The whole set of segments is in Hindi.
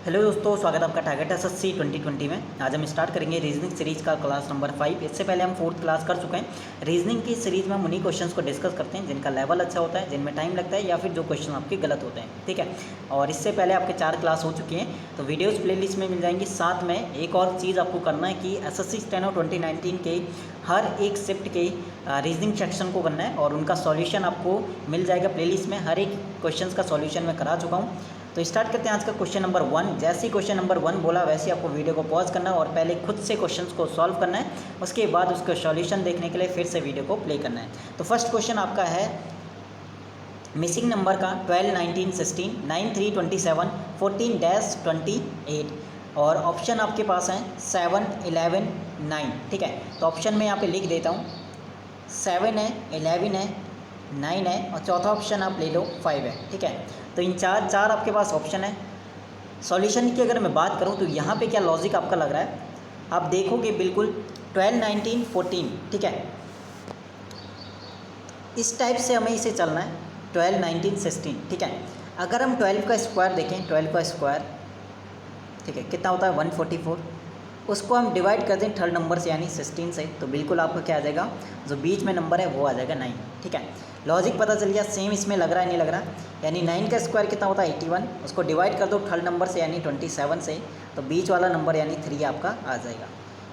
हेलो दोस्तों, स्वागत है आपका टारगेट एसएससी 2020 में। आज हम स्टार्ट करेंगे रीजनिंग सीरीज़ का क्लास नंबर 5। इससे पहले हम 4th क्लास कर चुके हैं। रीजनिंग की सीरीज़ में हम उन्हीं क्वेश्चंस को डिस्कस करते हैं जिनका लेवल अच्छा होता है, जिनमें टाइम लगता है या फिर जो क्वेश्चन आपके गलत होते हैं, ठीक है। और इससे पहले आपके 4 क्लास हो चुकी हैं, तो वीडियोज़ प्लेलिस्ट में मिल जाएंगी। साथ में एक और चीज़ आपको करना है कि एसएससी स्टेनो 2019 के हर एक शिफ्ट के रीजनिंग सेक्शन को करना है और उनका सॉल्यूशन आपको मिल जाएगा प्लेलिस्ट में। हर एक क्वेश्चन का सॉल्यूशन मैं करा चुका हूँ। तो स्टार्ट करते हैं आज का क्वेश्चन नंबर 1। जैसे ही क्वेश्चन नंबर 1 बोला वैसे ही आपको वीडियो को पॉज करना है और पहले खुद से क्वेश्चंस को सॉल्व करना है। उसके बाद उसका सॉल्यूशन देखने के लिए फिर से वीडियो को प्ले करना है। तो फर्स्ट क्वेश्चन आपका है मिसिंग नंबर का 12, 19, 16, 9, 3, 27, 14-28 और ऑप्शन आपके पास हैं 7, 11, 9, ठीक है। तो ऑप्शन में यहाँ पे लिख देता हूँ, 7 है, 11 है, 9 है और चौथा ऑप्शन आप ले लो 5 है, ठीक है। तो इन चार आपके पास ऑप्शन है। सॉल्यूशन की अगर मैं बात करूं तो यहाँ पे क्या लॉजिक आपका लग रहा है, आप देखोगे बिल्कुल 12, 19, 14, ठीक है। इस टाइप से हमें इसे चलना है, 12, 19, 16, ठीक है। अगर हम 12 का स्क्वायर देखें, 12 का स्क्वायर, ठीक है, कितना होता है 144। उसको हम डिवाइड कर दें थर्ड नंबर से यानी 16 से, तो बिल्कुल आपका क्या आ जाएगा, जो बीच में नंबर है वो आ जाएगा 9, ठीक है। लॉजिक पता चल गया। सेम इसमें लग रहा है, नहीं लग रहा, यानी 9 का स्क्वायर कितना होता है 81। उसको डिवाइड कर दो थर्ड नंबर से यानी 27 से, तो बीच वाला नंबर यानी 3 आपका आ जाएगा।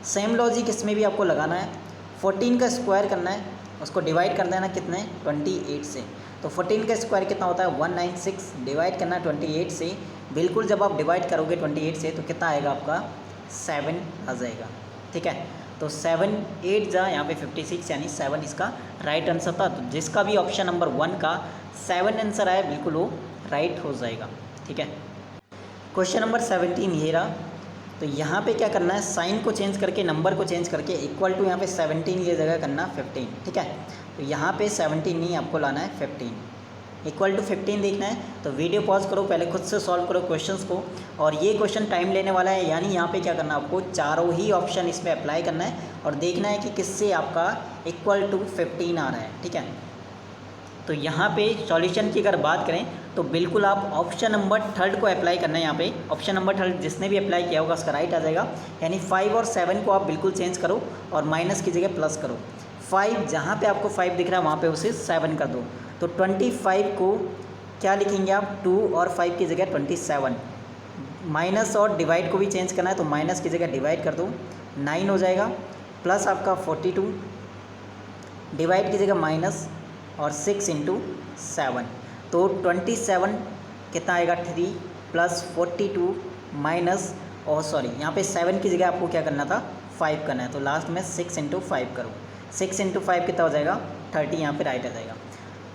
सेम लॉजिक इसमें भी आपको लगाना है। 14 का स्क्वायर करना है, उसको डिवाइड कर देना कितने 28 से, तो 14 का स्क्वायर कितना होता है 196, डिवाइड करना 28 से। बिल्कुल जब आप डिवाइड करोगे 28 से तो कितना आएगा आपका 7 आ जाएगा, ठीक है। तो 7, 8 जा यहाँ पे 56 यानी 7 इसका राइट आंसर था। तो जिसका भी ऑप्शन नंबर 1 का 7 आंसर आया बिल्कुल वो राइट हो जाएगा, ठीक है। क्वेश्चन नंबर 17 ये रहा। तो यहाँ पे क्या करना है, साइन को चेंज करके, नंबर को चेंज करके इक्वल टू यहाँ पे 17 ये जगह करना 15, ठीक है। तो यहाँ पे 17 नहीं आपको लाना है 15, इक्वल टू 15 देखना है। तो वीडियो पॉज करो, पहले खुद से सॉल्व करो क्वेश्चंस को। और ये क्वेश्चन टाइम लेने वाला है, यानी यहाँ पे क्या करना है, आपको चारों ही ऑप्शन इसमें अप्लाई करना है और देखना है कि किससे आपका इक्वल टू 15 आ रहा है, ठीक है। तो यहाँ पे सॉल्यूशन की अगर बात करें तो बिल्कुल आप ऑप्शन नंबर थर्ड को अप्लाई करना है। यहाँ पे ऑप्शन नंबर थर्ड जिसने भी अप्लाई किया होगा उसका राइट आ जाएगा, यानी 5 और 7 को आप बिल्कुल चेंज करो और माइनस की जगह प्लस करो। 5 जहाँ पे आपको 5 दिख रहा है वहाँ पे उसे 7 कर दो। तो 25 को क्या लिखेंगे आप, 2 और 5 की जगह 27। माइनस और डिवाइड को भी चेंज करना है, तो माइनस की जगह डिवाइड कर दो, 9 हो जाएगा। प्लस आपका 42, डिवाइड की जगह माइनस और 6 × 7, तो 27 कितना आएगा 3 प्लस 42 माइनस, और सॉरी यहाँ पे 7 की जगह आपको क्या करना था 5 करना है, तो लास्ट में 6 × 5 करो। 6 × 5 कितना हो जाएगा 30, यहाँ पे राइट आ जाएगा।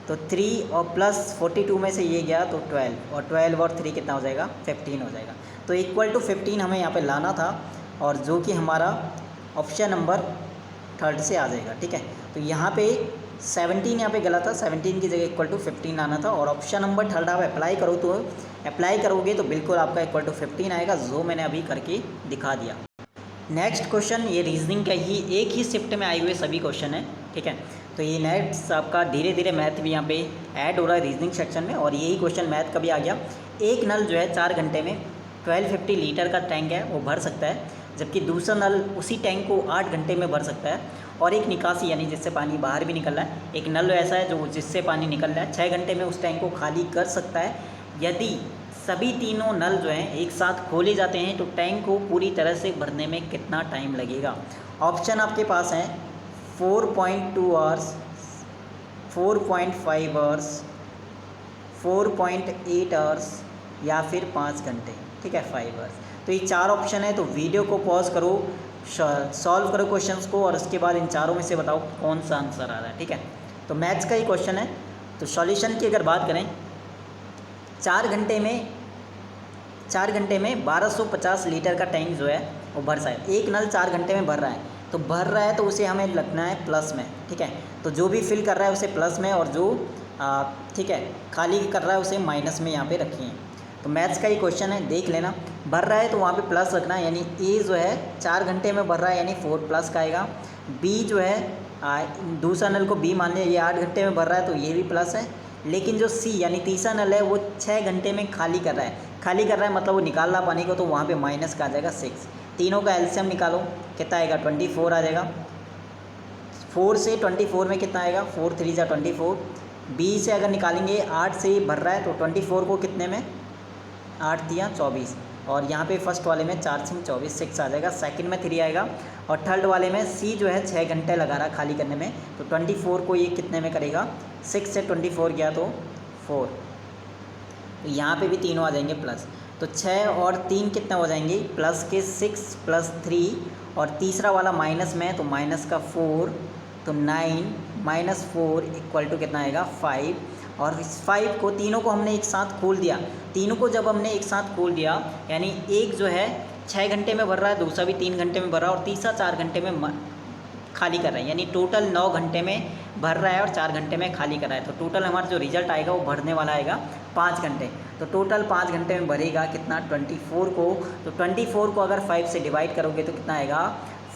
तो 3 और प्लस 42 में से ये गया तो 12, और 12 और 3 कितना हो जाएगा 15 हो जाएगा। तो इक्वल टू 15 हमें यहाँ पे लाना था, और जो कि हमारा ऑप्शन नंबर थर्ड से आ जाएगा, ठीक है। तो यहाँ पे 17 यहाँ पे गलत था, 17 की जगह इक्वल टू 15 आना था, और ऑप्शन नंबर थर्ड आप अप्लाई करो तो अप्लाई करोगे तो बिल्कुल आपका इक्वल टू 15 आएगा, जो मैंने अभी करके दिखा दिया। नेक्स्ट क्वेश्चन ये रीजनिंग का ही एक ही शिफ्ट में आए हुए सभी क्वेश्चन है, ठीक है। तो ये नेक्स्ट आपका धीरे धीरे मैथ भी यहाँ पे ऐड हो रहा है रीजनिंग सेक्शन में, और यही क्वेश्चन मैथ का भी आ गया। एक नल जो है 4 घंटे में 1250 लीटर का टैंक है वो भर सकता है, जबकि दूसरा नल उसी टैंक को 8 घंटे में भर सकता है। और एक निकासी यानी जिससे पानी बाहर भी निकल रहा है, एक नल ऐसा है जो जिससे पानी निकल रहा है 6 घंटे में उस टैंक को खाली कर सकता है। यदि सभी तीनों नल जो हैं एक साथ खोले जाते हैं तो टैंक को पूरी तरह से भरने में कितना टाइम लगेगा। ऑप्शन आपके पास हैं 4.2 आवर्स, 4.5 आवर्स, 4.8 आवर्स या फिर 5 घंटे, ठीक है 5 आवर्स। तो ये 4 ऑप्शन है। तो वीडियो को पॉज करो, सॉल्व करो क्वेश्चंस को, और उसके बाद इन चारों में से बताओ कौन सा आंसर आ रहा है, ठीक है। तो मैथ्स का ही क्वेश्चन है। तो सॉल्यूशन की अगर बात करें, 4 घंटे में 1250 लीटर का टैंक जो है वो भर सकता है। एक नल 4 घंटे में भर रहा है तो उसे हमें लगना है प्लस में, ठीक है। तो जो भी फिल कर रहा है उसे प्लस में, और जो ठीक है खाली कर रहा है उसे माइनस में यहाँ पे रखिए। तो मैथ्स का ही क्वेश्चन है, देख लेना। भर रहा है तो वहाँ पे प्लस रखना है, यानी ए जो है 4 घंटे में भर रहा है यानी 4 प्लस का आएगा। बी जो है दूसरा नल को बी मान लिया, ये 8 घंटे में भर रहा है तो ये भी प्लस है। लेकिन जो सी यानी तीसरा नल है वो 6 घंटे में खाली कर रहा है। खाली कर रहा है मतलब वो निकाल रहा पानी को, तो वहाँ पे माइनस का आ जाएगा 6। तीनों का एलसीएम निकालो, कितना आएगा 24 आ जाएगा। 4 से 24 में कितना आएगा, 4 3 जा 24। बी से अगर निकालेंगे 8 से भर रहा है तो 24 को कितने में 8 दिया 24, और यहाँ पे फर्स्ट वाले में 4 सिंह 24 6 आ जाएगा। सेकंड में 3 आएगा, और थर्ड वाले में सी जो है 6 घंटे लगा रहा खाली करने में, तो 24 को ये कितने में करेगा, 6 से 24 गया तो 4, तो यहाँ पे भी तीनों आ जाएंगे प्लस, तो 6 और 3 कितने हो जाएंगे प्लस के 6 प्लस 3, और तीसरा वाला माइनस में तो माइनस का 4, तो 9 माइनस 4 इक्वल टू कितना आएगा 5, और इस 5 को तीनों को हमने एक साथ खोल दिया। तीनों को जब हमने एक साथ खोल दिया यानी एक जो है 6 घंटे में भर रहा है, दूसरा भी 3 घंटे में भर रहा है, और तीसरा 4 घंटे में खाली कर रहा है, यानी टोटल 9 घंटे में भर रहा है और 4 घंटे में खाली कर रहा है। तो टोटल हमारा जो रिजल्ट आएगा वो भरने वाला आएगा 5 घंटे। तो टोटल 5 घंटे में भरेगा कितना 24 को, तो 24 को अगर 5 से डिवाइड करोगे तो कितना आएगा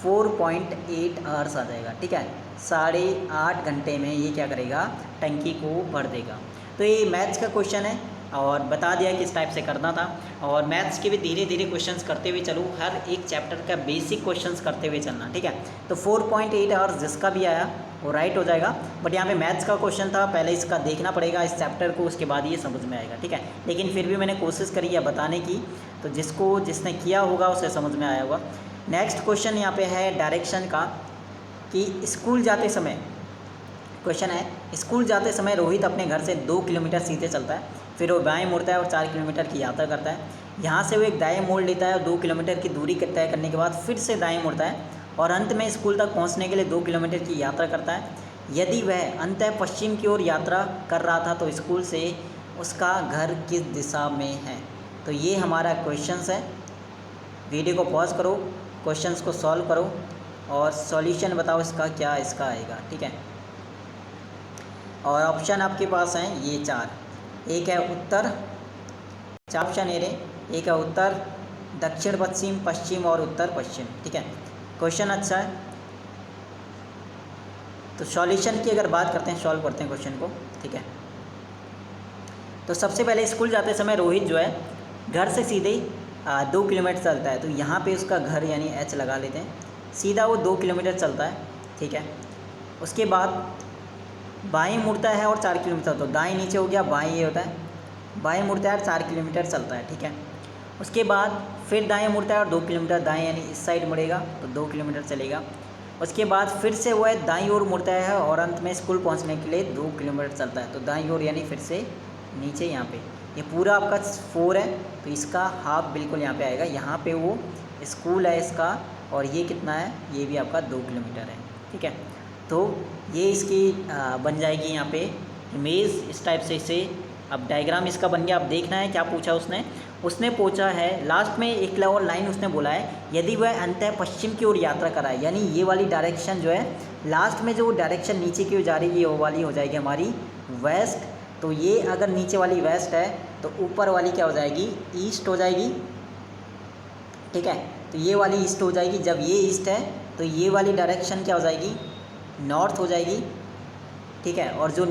4.8 आवर्स आ जाएगा। ठीक है, 8.5 घंटे में ये क्या करेगा टंकी को भर देगा। तो ये मैथ्स का क्वेश्चन है और बता दिया किस टाइप से करना था, और मैथ्स के भी धीरे धीरे क्वेश्चंस करते हुए चलो, हर एक चैप्टर का बेसिक क्वेश्चंस करते हुए चलना। ठीक है, तो 4.8 आवर्स जिसका भी आया वो राइट हो जाएगा, बट यहाँ पे मैथ्स का क्वेश्चन था, पहले इसका देखना पड़ेगा इस चैप्टर को, उसके बाद ये समझ में आएगा। ठीक है, लेकिन फिर भी मैंने कोशिश करी है बताने की, तो जिसने किया होगा उसे समझ में आया होगा। नेक्स्ट क्वेश्चन यहाँ पे है डायरेक्शन का, कि स्कूल जाते समय क्वेश्चन है, स्कूल जाते समय रोहित अपने घर से 2 किलोमीटर सीधे चलता है, फिर वो बाएं मुड़ता है और 4 किलोमीटर की यात्रा करता है। यहाँ से वो एक दाएं मोड़ लेता है और 2 किलोमीटर की दूरी तय करने के बाद फिर से दाएं मुड़ता है, और अंत में स्कूल तक पहुँचने के लिए 2 किलोमीटर की यात्रा करता है। यदि वह अंततः पश्चिम की ओर यात्रा कर रहा था तो स्कूल से उसका घर किस दिशा में है। तो ये हमारा क्वेश्चन है। वीडियो को पॉज करो, क्वेश्चंस को सॉल्व करो और सॉल्यूशन बताओ इसका क्या इसका आएगा। ठीक है, और ऑप्शन आपके पास हैं ये 4, एक है उत्तर, 4 ऑप्शन ये रहे, एक है उत्तर, दक्षिण पश्चिम, पश्चिम और उत्तर पश्चिम। ठीक है, क्वेश्चन अच्छा है। तो सॉल्यूशन की अगर बात करते हैं, सॉल्व करते हैं क्वेश्चन को। ठीक है, तो सबसे पहले स्कूल जाते समय रोहित जो है घर से सीधे 2 किलोमीटर चलता है, तो यहाँ पे उसका घर यानी H लगा लेते हैं, सीधा वो 2 किलोमीटर चलता है। ठीक है, उसके बाद बाएं मुड़ता है और 4 किलोमीटर, तो दाएं नीचे हो गया, बाएं ये होता है, बाएं मुड़ता है और 4 किलोमीटर चलता है। ठीक है, उसके बाद फिर दाएं मुड़ता है और 2 किलोमीटर दाएं यानी इस साइड मुड़ेगा तो 2 किलोमीटर चलेगा। उसके बाद फिर से वह दाईं ओर मुड़ता है और अंत में स्कूल पहुंचने के लिए 2 किलोमीटर चलता है, तो दाईं ओर यानी फिर से नीचे यहाँ पे। ये पूरा आपका 4 है तो इसका हाफ बिल्कुल यहाँ पे आएगा, यहाँ पे वो स्कूल है इसका, और ये कितना है, ये भी आपका 2 किलोमीटर है। ठीक है, तो ये इसकी बन जाएगी यहाँ पे इमेज इस टाइप से। इसे अब डायग्राम इसका बन गया। अब देखना है क्या पूछा उसने पूछा है लास्ट में एक और लाइन उसने बोला है, यदि वह अंततः पश्चिम की ओर यात्रा कराए, यानी ये वाली डायरेक्शन जो है लास्ट में जो डायरेक्शन नीचे की ओर जा रही है वो वाली हो जाएगी हमारी वेस्ट। तो ये अगर नीचे वाली वेस्ट है तो ऊपर वाली क्या हो जाएगी, ईस्ट हो जाएगी। ठीक है, तो ये वाली ईस्ट हो जाएगी। जब ये ईस्ट है तो ये वाली डायरेक्शन क्या हो जाएगी, नॉर्थ हो जाएगी। ठीक है, और जो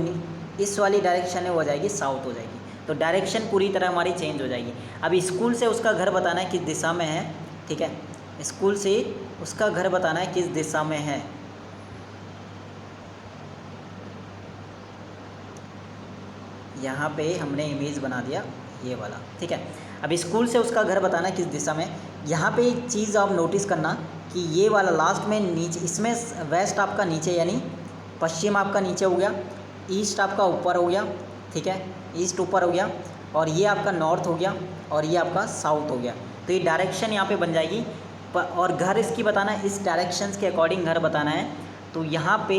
इस वाली डायरेक्शन है वो हो जाएगी साउथ हो जाएगी। तो डायरेक्शन पूरी तरह हमारी चेंज हो जाएगी। अभी स्कूल से उसका घर बताना है किस दिशा में है। ठीक है, स्कूल से उसका घर बताना है किस दिशा में है। यहाँ पे हमने इमेज बना दिया ये वाला। ठीक है, अब स्कूल से उसका घर बताना है किस दिशा में। यहाँ पे एक चीज़ आप नोटिस करना कि ये वाला लास्ट में नीचे, इसमें वेस्ट आपका नीचे यानी पश्चिम आपका नीचे हो गया, ईस्ट आपका ऊपर हो गया। ठीक है, ईस्ट ऊपर हो गया, और ये आपका नॉर्थ हो गया, और ये आपका साउथ हो गया। तो ये डायरेक्शन यहाँ पे बन जाएगी। और घर इसकी बताना है, इस डायरेक्शंस के अकॉर्डिंग घर बताना है। तो यहाँ पे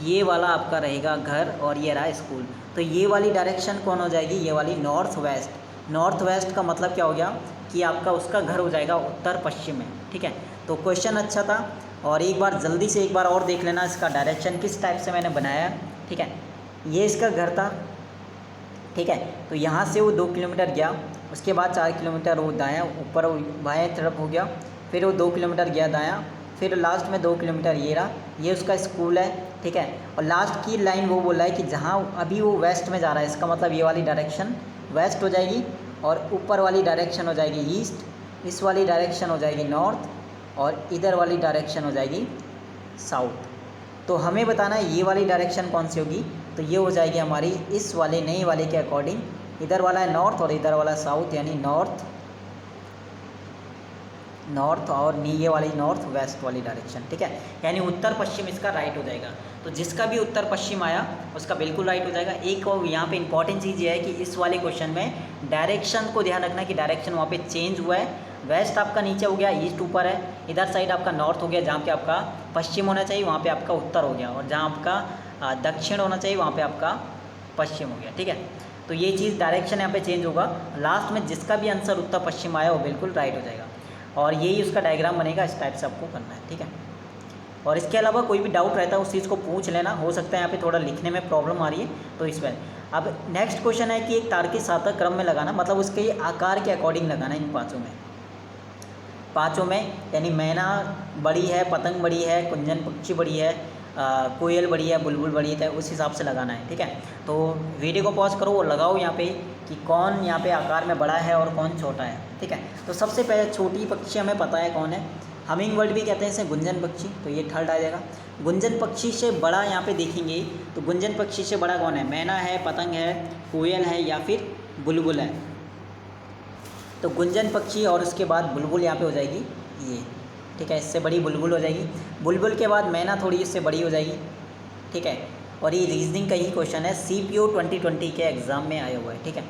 ये वाला आपका रहेगा घर और ये रहा स्कूल। तो ये वाली डायरेक्शन कौन हो जाएगी, ये वाली नॉर्थ वेस्ट। नॉर्थ वेस्ट का मतलब क्या हो गया कि आपका उसका घर हो जाएगा उत्तर पश्चिम में। ठीक है, तो क्वेश्चन अच्छा था, और एक बार जल्दी से एक बार और देख लेना इसका डायरेक्शन किस टाइप से मैंने बनाया है। ठीक है, ये इसका घर था। ठीक है, तो यहाँ से वो 2 किलोमीटर गया, उसके बाद 4 किलोमीटर वो दायां ऊपर बाएं तरफ हो गया, फिर वो 2 किलोमीटर गया दायां, फिर लास्ट में 2 किलोमीटर ये रहा, ये उसका स्कूल है। ठीक है, और लास्ट की लाइन वो बोल रहा है कि जहाँ अभी वो वेस्ट में जा रहा है, इसका मतलब ये वाली डायरेक्शन वेस्ट हो जाएगी, और ऊपर वाली डायरेक्शन हो जाएगी ईस्ट, इस वाली डायरेक्शन हो जाएगी नॉर्थ, और इधर वाली डायरेक्शन हो जाएगी साउथ। तो हमें बताना है ये वाली डायरेक्शन कौन सी होगी, तो ये हो जाएगी हमारी इस वाले नए वाले के अकॉर्डिंग, इधर वाला है नॉर्थ और इधर वाला साउथ, यानी नॉर्थ और ये वाली नॉर्थ वेस्ट वाली डायरेक्शन, ठीक है। यानी उत्तर पश्चिम इसका राइट हो जाएगा। तो जिसका भी उत्तर पश्चिम आया उसका बिल्कुल राइट हो जाएगा। एक और यहाँ पे इंपॉर्टेंट चीज़ ये है कि इस वाले क्वेश्चन में डायरेक्शन को ध्यान रखना कि डायरेक्शन वहाँ पे चेंज हुआ है। वेस्ट आपका नीचे हो गया, ईस्ट ऊपर है, इधर साइड आपका नॉर्थ हो गया, जहाँ पे आपका पश्चिम होना चाहिए वहाँ पे आपका उत्तर हो गया, और जहाँ आपका दक्षिण होना चाहिए वहाँ पे आपका पश्चिम हो गया, ठीक है। तो ये चीज़ डायरेक्शन यहाँ पे चेंज होगा। लास्ट में जिसका भी आंसर उत्तर पश्चिम आया वो बिल्कुल राइट हो जाएगा, और यही उसका डायग्राम बनेगा। इस टाइप से आपको करना है, ठीक है। और इसके अलावा कोई भी डाउट रहता है उस चीज़ को पूछ लेना, हो सकता है यहाँ पे थोड़ा लिखने में प्रॉब्लम आ रही है तो इस पर। अब नेक्स्ट क्वेश्चन है कि एक तार की सातक क्रम में लगाना, मतलब उसके ये आकार के अकॉर्डिंग लगाना इन पाँचों में, यानी मैना बड़ी है, पतंग बड़ी है, कुंजन पक्षी बड़ी है, कोयल बड़ी है, बुलबुल बड़ी है, उस हिसाब से लगाना है, ठीक है। तो वीडियो को पॉज करो और लगाओ यहाँ पे कि कौन यहाँ पे आकार में बड़ा है और कौन छोटा है, ठीक है। तो सबसे पहले छोटी पक्षी हमें पता है कौन है, हमिंग बर्ड भी कहते हैं इसे, गुंजन पक्षी, तो ये थर्ड आ जाएगा। गुंजन पक्षी से बड़ा यहाँ पे देखेंगे तो गुंजन पक्षी से बड़ा कौन है, मैना है, पतंग है, कोयल है या फिर बुलबुल है। तो गुंजन पक्षी और उसके बाद बुलबुल यहाँ पे हो जाएगी ये, ठीक है, इससे बड़ी बुलबुल हो जाएगी। बुलबुल के बाद मैना थोड़ी इससे बड़ी हो जाएगी, ठीक है। और ये रीजनिंग का ही क्वेश्चन है, CPO 2020 के एग्ज़ाम में आया हुआ है, ठीक है।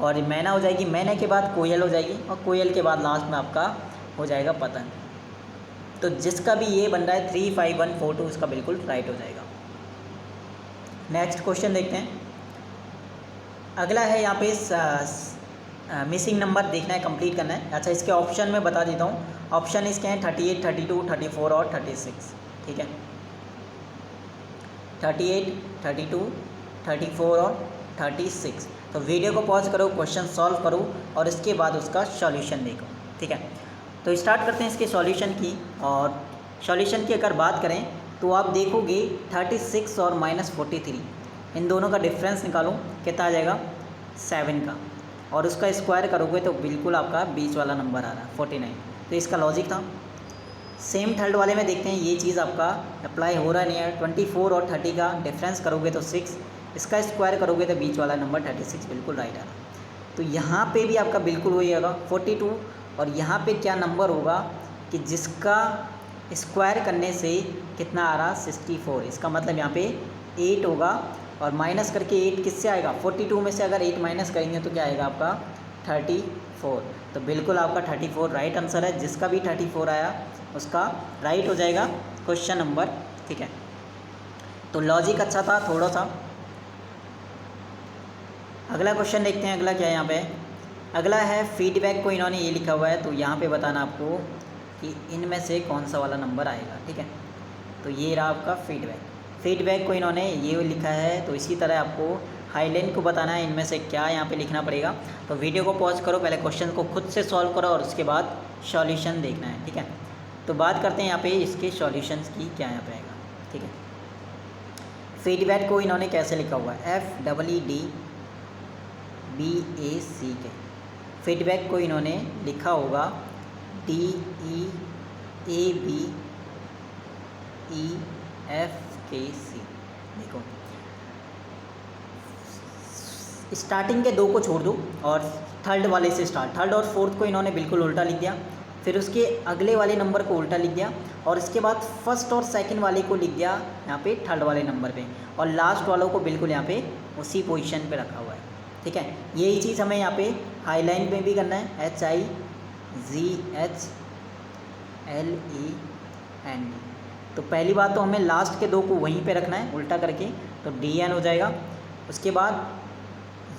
और मैना हो जाएगी, मैना के बाद कोयल हो जाएगी, और कोयल के बाद लास्ट में आपका हो जाएगा पतंग। तो जिसका भी ये बन रहा है 35142 उसका बिल्कुल राइट हो जाएगा। नेक्स्ट क्वेश्चन देखते हैं। अगला है यहाँ पे मिसिंग नंबर देखना है, कंप्लीट करना है। अच्छा, इसके ऑप्शन में बता देता हूँ। ऑप्शन इसके हैं 38, 32, 34 और 36, ठीक है। 38, 32, 34 और 36। तो वीडियो को पॉज करो, क्वेश्चन सॉल्व करो और इसके बाद उसका सॉल्यूशन देखो, ठीक है। तो स्टार्ट करते हैं इसके सॉल्यूशन की। और सॉल्यूशन की अगर बात करें तो आप देखोगे 36 और -43 इन दोनों का डिफरेंस निकालो, कितना आ जाएगा 7 का, और उसका स्क्वायर करोगे तो बिल्कुल आपका बीच वाला नंबर आ रहा है 49। तो इसका लॉजिक था। सेम थर्ड वाले में देखते हैं ये चीज़ आपका अप्लाई हो रहा नहीं है। 24 और 30 का डिफरेंस करोगे तो 6, इसका स्क्वायर करोगे तो बीच वाला नंबर 36 बिल्कुल राइट आ रहा। तो यहाँ पे भी आपका बिल्कुल वही होगा 42, और यहाँ पे क्या नंबर होगा कि जिसका स्क्वायर करने से कितना आ रहा 64। इसका मतलब यहाँ पे 8 होगा, और माइनस करके 8 किससे आएगा 42 में से अगर 8 माइनस करेंगे तो क्या आएगा आपका 34। तो बिल्कुल आपका 34 राइट आंसर है। जिसका भी 34 आया उसका राइट हो जाएगा क्वेश्चन नंबर, ठीक है। तो लॉजिक अच्छा था थोड़ा सा। अगला क्वेश्चन देखते हैं। अगला क्या है यहाँ पे, अगला है फीडबैक को इन्होंने ये लिखा हुआ है, तो यहाँ पे बताना आपको कि इनमें से कौन सा वाला नंबर आएगा, ठीक है। तो ये रहा आपका फीडबैक को इन्होंने ये लिखा है। तो इसी तरह आपको हाईलाइन को बताना है इनमें से क्या यहाँ पे लिखना पड़ेगा। तो वीडियो को पॉज करो, पहले क्वेश्चन को खुद से सॉल्व करो और उसके बाद सॉल्यूशन देखना है, ठीक है। तो बात करते हैं यहाँ पे इसके सॉल्यूशंस की, क्या यहाँ पे आएगा, ठीक है। फीडबैक को इन्होंने कैसे लिखा हुआ है, FEEDBACK। फीडबैक को इन्होंने लिखा होगा DEABEFKC। देखो स्टार्टिंग के 2 को छोड़ दो और थर्ड वाले से स्टार्ट। थर्ड और फोर्थ को इन्होंने बिल्कुल उल्टा लिख दिया, फिर उसके अगले वाले नंबर को उल्टा लिख दिया, और इसके बाद फर्स्ट और सेकंड वाले को लिख दिया यहाँ पे थर्ड वाले नंबर पे, और लास्ट वालों को बिल्कुल यहाँ पे उसी पोजीशन पे रखा हुआ है, ठीक है। यही चीज़ हमें यहाँ पे हाईलाइन में भी करना है, HIGHLEND। तो पहली बात तो हमें लास्ट के 2 को वहीं पे रखना है उल्टा करके, तो DN हो जाएगा। उसके बाद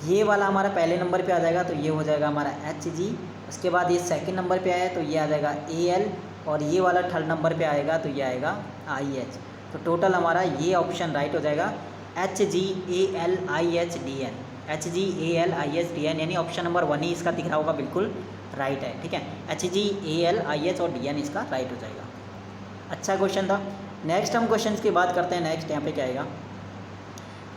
ये वाला हमारा पहले नंबर पे आ जाएगा, तो ये हो जाएगा हमारा HG। उसके बाद ये सेकंड नंबर पे आया तो ये आ जाएगा AL, और ये वाला थर्ड नंबर पे आएगा तो ये आएगा IH। तो टोटल हमारा ये ऑप्शन राइट हो जाएगा HGALIHDN, HGALIHDN, यानी ऑप्शन नंबर 1 ही इसका दिख रहा होगा बिल्कुल राइट है, ठीक है। HGALIH और DN इसका राइट हो जाएगा। अच्छा क्वेश्चन था। नेक्स्ट हम क्वेश्चन की बात करते हैं। नेक्स्ट यहाँ पे क्या आएगा,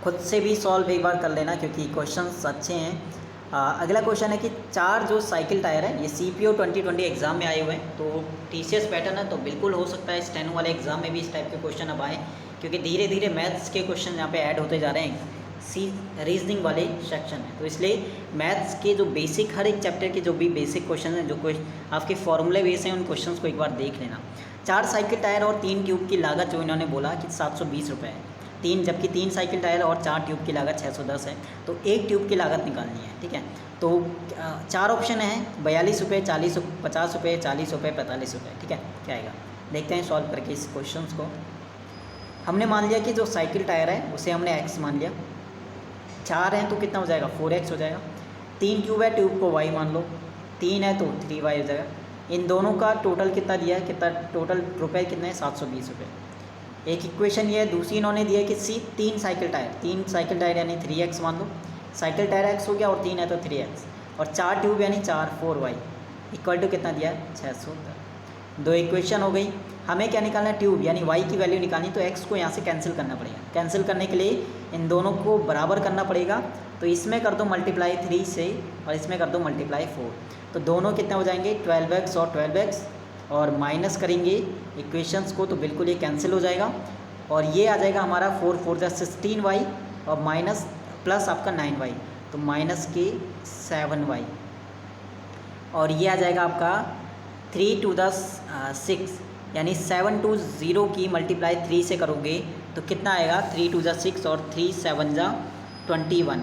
खुद से भी सॉल्व एक बार कर लेना क्योंकि क्वेश्चंस अच्छे हैं। अगला क्वेश्चन है कि 4 जो साइकिल टायर है ये CPO 2020 एग्ज़ाम में आए हुए हैं, तो TCS पैटर्न है, तो बिल्कुल हो सकता है स्टेनो वाले एग्ज़ाम में भी इस टाइप के क्वेश्चन अब आए, क्योंकि धीरे धीरे मैथ्स के क्वेश्चन यहाँ पे ऐड होते जा रहे हैं रीजनिंग वाले सेक्शन में। तो इसलिए मैथ्स के जो बेसिक हर एक चैप्टर के जो भी बेसिक क्वेश्चन हैं, जो आपके फॉर्मूले बेस हैं, उन क्वेश्चंस को एक बार देख लेना। 4 साइकिल टायर और 3 ट्यूब की लागत जो इन्होंने बोला कि 720 रुपये है, जबकि 3 साइकिल टायर और 4 ट्यूब की लागत 610 है, तो एक ट्यूब की लागत निकालनी है। ठीक है, तो 4 ऑप्शन हैं, 42 रुपये, 40, 50 रुपये, 40 रुपये, 45 रुपये। ठीक है, क्या आएगा देखते हैं सॉल्व करके इस क्वेश्चन को। हमने मान लिया कि जो साइकिल टायर है उसे हमने x मान लिया, 4 हैं तो कितना हो जाएगा 4x हो जाएगा। 3 ट्यूब है, ट्यूब को y मान लो, 3 है तो 3y हो जाएगा। इन दोनों का टोटल कितना दिया है, कितना टोटल रुपये कितने हैं 720 रुपये। एक इक्वेशन ये है, दूसरी इन्होंने दिया है कि 3 साइकिल टायर यानी 3x मान लो, साइकिल टायर x हो गया और 3 है तो 3x, और 4 ट्यूब यानी 4y इक्वल टू कितना दिया है 610। 2 इक्वेशन हो गई। हमें क्या निकालना है, ट्यूब यानी y की वैल्यू निकालनी, तो x को यहाँ से कैंसिल करना पड़ेगा। कैंसिल करने के लिए इन दोनों को बराबर करना पड़ेगा, तो इसमें कर दो मल्टीप्लाई 3 से और इसमें कर दो मल्टीप्लाई 4, तो दोनों कितने हो जाएंगे 12x और 12x, और माइनस करेंगे इक्वेशंस को तो बिल्कुल ये कैंसिल हो जाएगा, और ये आ जाएगा हमारा 4 4 16y और माइनस प्लस आपका 9y, तो माइनस के 7y, और ये आ जाएगा आपका 3 to the 6 यानी 7 to 0 की मल्टीप्लाई 3 से करोगे तो कितना आएगा 3 to the 6 और 3 7 जा 21।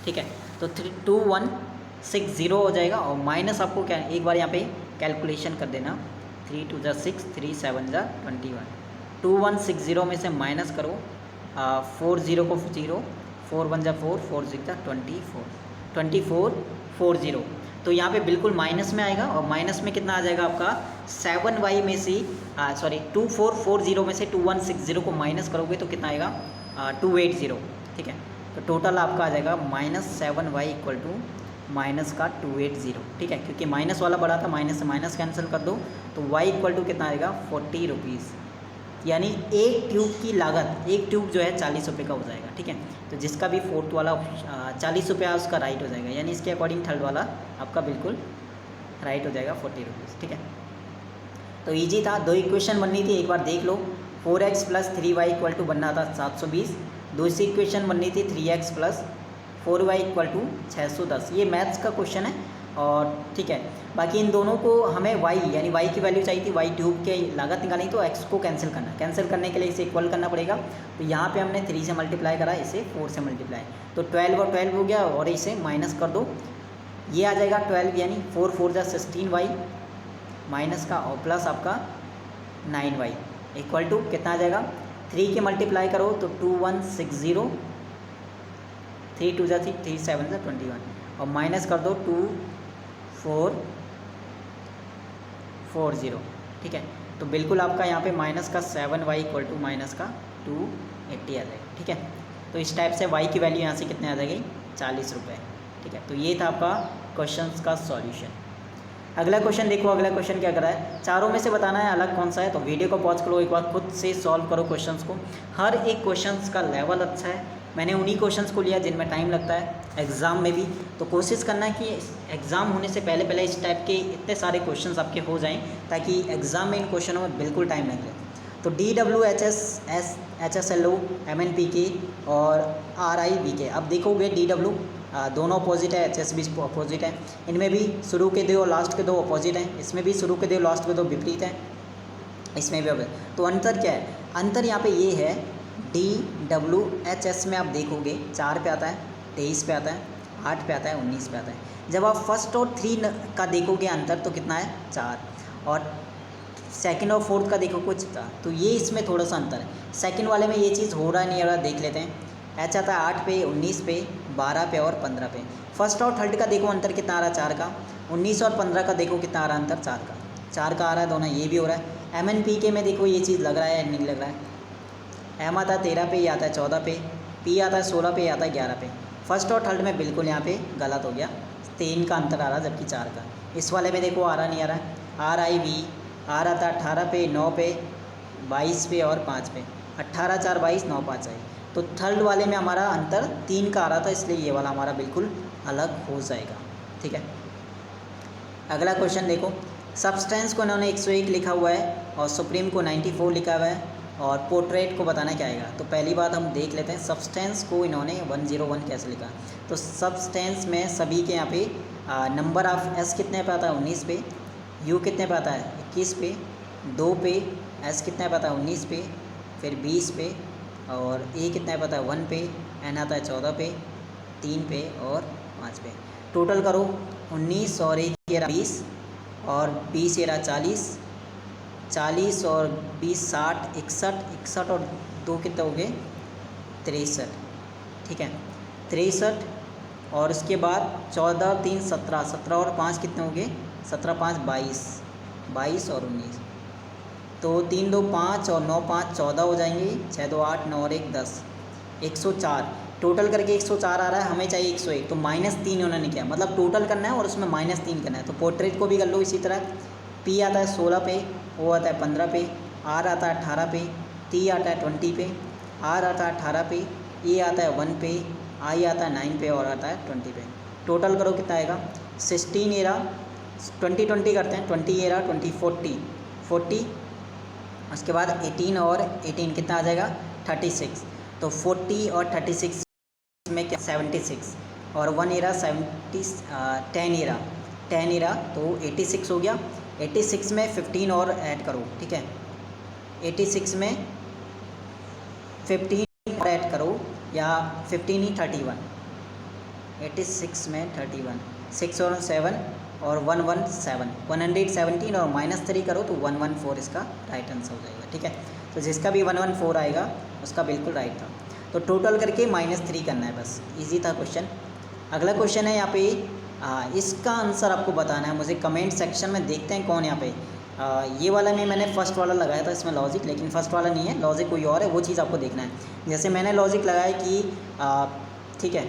ठीक है, तो 2160 हो जाएगा, और माइनस आपको क्या एक बार यहाँ पे कैलकुलेशन कर देना, 3 to the 6 3 7 जा 21, 2160 में से माइनस करो 4 0 को 0, 4 1 जा 4, 4 6 जा 2440, तो यहाँ पे बिल्कुल माइनस में आएगा, और माइनस में कितना आ जाएगा आपका 7y में से 2440 में से 2160 को माइनस करोगे तो कितना आएगा 280। ठीक है, तो टोटल आपका आ जाएगा -7y इक्वल टू माइनस का 280। ठीक है, क्योंकि माइनस वाला बड़ा था, माइनस से माइनस कैंसिल कर दो तो y इक्वल टू कितना आएगा 40 रुपीज़, यानी एक ट्यूब की लागत, एक ट्यूब जो है 40 रुपये का हो जाएगा। ठीक है, तो जिसका भी फोर्थ वाला 40 रुपये उसका राइट हो जाएगा, यानी इसके अकॉर्डिंग थर्ड वाला आपका बिल्कुल राइट हो जाएगा 40 रुपीज़। ठीक है, तो इजी था, 2 इक्वेशन बननी थी, एक बार देख लो। 4x + 3y इक्वल टू बनना था 720, दूसरी इक्वेशन बननी थी 3x + 4y इक्वल टू 610। ये मैथ्स का क्वेश्चन है, और ठीक है, बाकी इन दोनों को हमें y यानी y की वैल्यू चाहिए थी, y ट्यूब के लागत निकालनी, तो x को कैंसिल करना, कैंसिल करने के लिए इसे इक्वल करना पड़ेगा, तो यहाँ पे हमने 3 से मल्टीप्लाई करा, इसे 4 से मल्टीप्लाई, तो 12 और 12 हो गया, और इसे माइनस कर दो, ये आ जाएगा 12 यानी 4 4 जा 16y माइनस का और प्लस आपका 9y इक्वल टू कितना आ जाएगा, 3 के मल्टीप्लाई करो तो 2160, 3 2 जा 3 3 7 जा 21, और माइनस कर दो 2440। ठीक है, तो बिल्कुल आपका यहाँ पे माइनस का 7y इक्वल टू माइनस का 280 आ जाएगा। ठीक है, तो इस टाइप से y की वैल्यू यहाँ से कितने आ जाएगी 40 रुपये। ठीक है, तो ये था आपका क्वेश्चंस का सॉल्यूशन। अगला क्वेश्चन देखो, अगला क्वेश्चन क्या कर रहा है, चारों में से बताना है अलग कौन सा है, तो वीडियो को पॉज करो, एक बार खुद से सॉल्व करो क्वेश्चंस को। हर एक क्वेश्चंस का लेवल अच्छा है, मैंने उन्हीं क्वेश्चंस को लिया जिनमें टाइम लगता है एग्ज़ाम में भी, तो कोशिश करना है कि एग्ज़ाम होने से पहले पहले इस टाइप के इतने सारे क्वेश्चंस आपके हो जाएं, ताकि एग्ज़ाम में इन क्वेश्चनों में बिल्कुल टाइम नहीं लगे। तो DWHS HSLO MNPK और RIBK, अब देखोगे DW दोनों अपोजिट है, HS भी अपोजिट है, इनमें भी शुरू के 2 और लास्ट के 2 अपोजिट हैं, इसमें भी शुरू के 2 लास्ट के 2 विपरीत हैं, इसमें भी। तो अंतर क्या है, अंतर यहाँ पे ये है, DWHS में आप देखोगे 4 पे आता है, 23 पे आता है, 8 पे आता है, 19 पे आता है। जब आप फर्स्ट और 3 का देखोगे अंतर तो कितना है 4, और सेकंड और फोर्थ का देखो कुछ था, तो ये इसमें थोड़ा सा अंतर है। सेकंड वाले में ये चीज़ हो रहा है नहीं हो रहा, देख लेते हैं। H आता है 8 पे, 19 पे, 12 पे और 15 पे। फर्स्ट और थर्ड का देखो अंतर कितना आ रहा है 4 का, 19 और 15 का देखो कितना आ रहा है अंतर 4 का आ रहा है, दोनों ये भी हो रहा है। MNPK में देखो ये चीज़ लग रहा है नहीं लग रहा है, M आता है 13 पे, ये आता है 14 पे, P आता है 16 पे, ये आता है 11 पे। फर्स्ट और थर्ड में बिल्कुल यहाँ पे गलत हो गया, 3 का अंतर आ रहा है जबकि 4 का। इस वाले में देखो आ रहा नहीं आ रहा है, RIV आ रहा था 18 पे, 9 पे, 22 पे और 5 पे, 18 4 22 9 5 आई। तो थर्ड वाले में हमारा अंतर 3 का आ रहा था, इसलिए ये वाला हमारा बिल्कुल अलग हो जाएगा। ठीक है, अगला क्वेश्चन देखो, सब्सटेंस को इन्होंने 101 लिखा हुआ है और सुप्रीम को 94 लिखा हुआ है और पोर्ट्रेट को बताना क्या आएगा। तो पहली बात हम देख लेते हैं सब्सटेंस को इन्होंने 101 कैसे लिखा। तो सब्सटेंस में सभी के यहाँ पे नंबर ऑफ एस कितने पे आता है 19 पे, यू कितने पे आता है 21 पे, 2 पे, एस कितने पे आता है 19 पे, फिर 20 पे, और ए कितने पे आता है 1 पे, एन आता है 14 पे, 3 पे और 5 पे। टोटल करो 19 और 1 20 और 20 40, 40 और 20 60, 61, 61 और 2 कितने हो गए 63। ठीक है, 63 और उसके बाद 14 3 17, 17 और 5 कितने हो गए 17 5 22, 22 और 19। तो 3 2 5 और 9 5 14 हो जाएंगे, 6 2 8, 9 और 1 10, 104। टोटल करके 104 आ रहा है, हमें चाहिए 101, तो -3 उन्होंने किया, मतलब टोटल करना है और उसमें -3 करना है। तो पोर्ट्रेट को भी कर लो इसी तरह, पी आता है 16 पे, ओ आता है 15 पे, आर आता है 18 पे, टी आता है 20 पे, आर आता है 18 पे, ए आता है 1 पे, आई आता है 9 पे और आता है 20 पे। टोटल करो कितना आएगा 16 एरा 20 20 करते हैं, 20 एरा 20 40 40, उसके बाद 18 और 18 कितना आ जाएगा 36। तो 40 और 36 में क्या 76 और 1 एरा 70, 10 एरा 10 एरा तो 86 हो गया। 86 में 15 और ऐड करो। ठीक है, 86 में 15 और ऐड करो, या 15 ही 31, 86 में 31, 6 और 7 और 117, 117 और -3 करो तो 114 इसका राइट आंसर हो जाएगा। ठीक है, तो जिसका भी 114 आएगा उसका बिल्कुल राइट था। तो टोटल करके -3 करना है, बस इजी था क्वेश्चन। अगला क्वेश्चन है यहाँ पे इसका आंसर आपको बताना है मुझे कमेंट सेक्शन में। देखते हैं कौन यहाँ पे ये वाला में मैंने फर्स्ट वाला लगाया था इसमें लॉजिक, लेकिन फर्स्ट वाला नहीं है, लॉजिक कोई और है, वो चीज़ आपको देखना है। जैसे मैंने लॉजिक लगाया कि ठीक है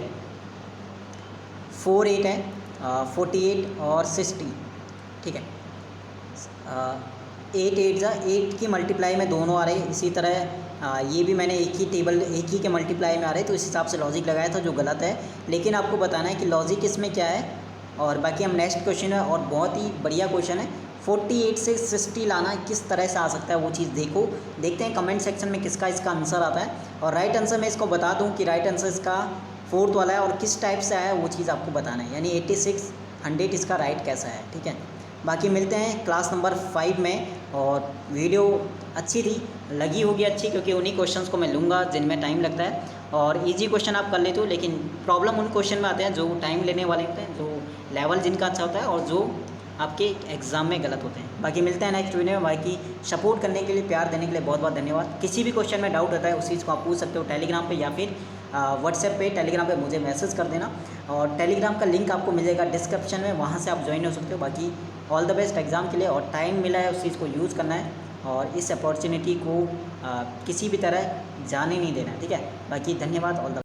48 है, 48 और 60। ठीक है, 8 8 की मल्टीप्लाई में दोनों आ रहे हैं, इसी तरह ये भी मैंने एक ही टेबल एक ही के मल्टीप्लाई में आ रहे हैं, तो इस हिसाब से लॉजिक लगाया था जो गलत है। लेकिन आपको बताना है कि लॉजिक इसमें क्या है। और बाकी हम नेक्स्ट क्वेश्चन है, और बहुत ही बढ़िया क्वेश्चन है, 48 से 60 लाना किस तरह से आ सकता है वो चीज़ देखो। देखते हैं कमेंट सेक्शन में किसका इसका आंसर आता है। और राइट आंसर मैं इसको बता दूँ कि राइट आंसर इसका 4th वाला है, और किस टाइप से आया वो चीज़ आपको बताना है, यानी 86 100 इसका राइट कैसा है। ठीक है, बाकी मिलते हैं क्लास नंबर 5 में। और वीडियो अच्छी थी, लगी होगी अच्छी, क्योंकि उन्हीं क्वेश्चंस को मैं लूँगा जिनमें टाइम लगता है, और इजी क्वेश्चन आप कर लेते हो। लेकिन प्रॉब्लम उन क्वेश्चन में आते हैं जो टाइम लेने वाले होते हैं, जो लेवल जिनका अच्छा होता है और जो आपके एग्ज़ाम में गलत होते हैं। बाकी मिलते हैं नेक्स्ट वीडियो में। बाकी सपोर्ट करने के लिए, प्यार देने के लिए बहुत बहुत धन्यवाद। किसी भी क्वेश्चन में डाउट होता है उस चीज़ को आप पूछ सकते हो टेलीग्राम पे, या फिर व्हाट्सएप पे, टेलीग्राम पे मुझे मैसेज कर देना, और टेलीग्राम का लिंक आपको मिलेगा डिस्क्रिप्शन में, वहाँ से आप ज्वाइन हो सकते हो। बाकी ऑल द बेस्ट एग्ज़ाम के लिए, और टाइम मिला है उस चीज़ को यूज़ करना है, और इस अपॉर्चुनिटी को किसी भी तरह जाने नहीं देना। ठीक है, बाकी धन्यवाद, ऑल द